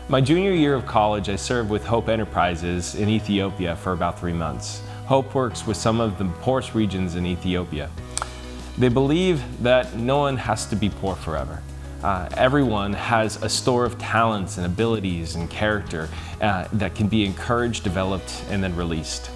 My junior year of college, I served with Hope Enterprises in Ethiopia for about 3 months. Hope works with some of the poorest regions in Ethiopia. They believe that no one has to be poor forever. Everyone has a store of talents and abilities and character that can be encouraged, developed, and then released.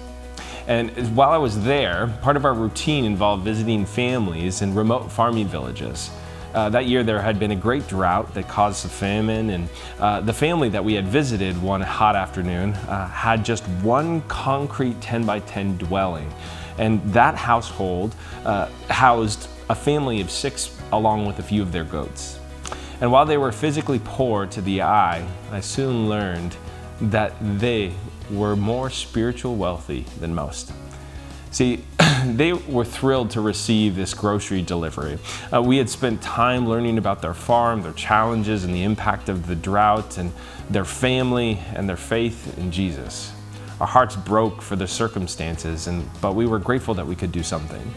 And while I was there, part of our routine involved visiting families in remote farming villages. That year there had been a great drought that caused a famine, and the family that we had visited one hot afternoon had just one concrete 10 by 10 dwelling. And that household housed a family of 6 along with a few of their goats. And while they were physically poor to the eye, I soon learned that they were more spiritual wealthy than most. See, they were thrilled to receive this grocery delivery. We had spent time learning about their farm, their challenges, and the impact of the drought, and their family and their faith in Jesus. Our hearts broke for the circumstances, but we were grateful that we could do something.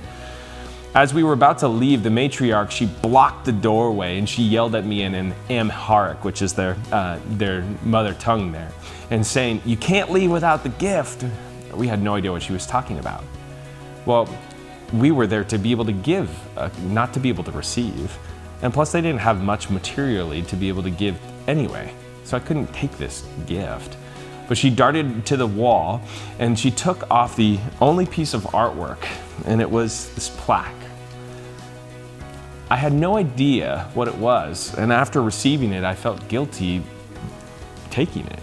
As we were about to leave, the matriarch, she blocked the doorway and she yelled at me in an Amharic, which is their mother tongue there, and saying, "You can't leave without the gift." We had no idea what she was talking about. Well, we were there to be able to give, not to be able to receive. And plus they didn't have much materially to be able to give anyway, so I couldn't take this gift. But she darted to the wall and she took off the only piece of artwork, and it was this plaque. I had no idea what it was, and after receiving it, I felt guilty taking it.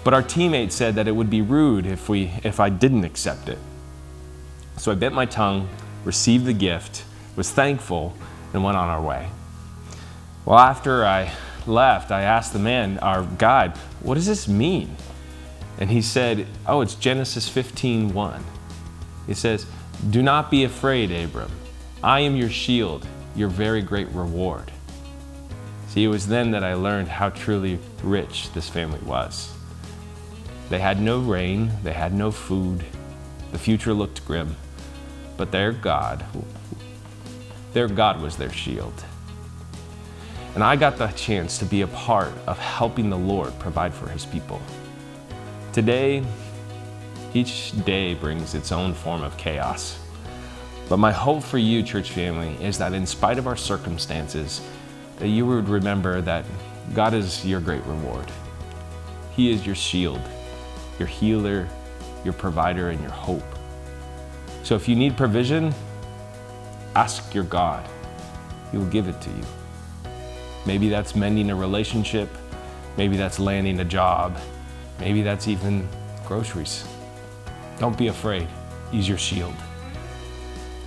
But our teammate said that it would be rude if I didn't accept it. So I bit my tongue, received the gift, was thankful, and went on our way. Well, after I left, I asked the man, our guide, "What does this mean?" And he said, "Oh, it's Genesis 15:1. He says, 'Do not be afraid, Abram. I am your shield, your very great reward.'" See, it was then that I learned how truly rich this family was. They had no rain, they had no food, the future looked grim, but their God was their shield. And I got the chance to be a part of helping the Lord provide for his people. Today, each day brings its own form of chaos. But my hope for you, church family, is that in spite of our circumstances, that you would remember that God is your great reward. He is your shield, your healer, your provider, and your hope. So if you need provision, ask your God. He will give it to you. Maybe that's mending a relationship. Maybe that's landing a job. Maybe that's even groceries. Don't be afraid. He's your shield.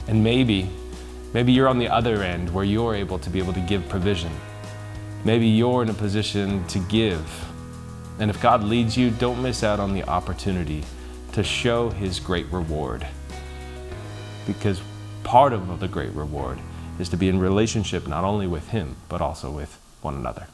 And maybe you're on the other end where you're able to give provision. Maybe you're in a position to give. And if God leads you, don't miss out on the opportunity to show his great reward. Because part of the great reward is to be in relationship not only with him, but also with one another.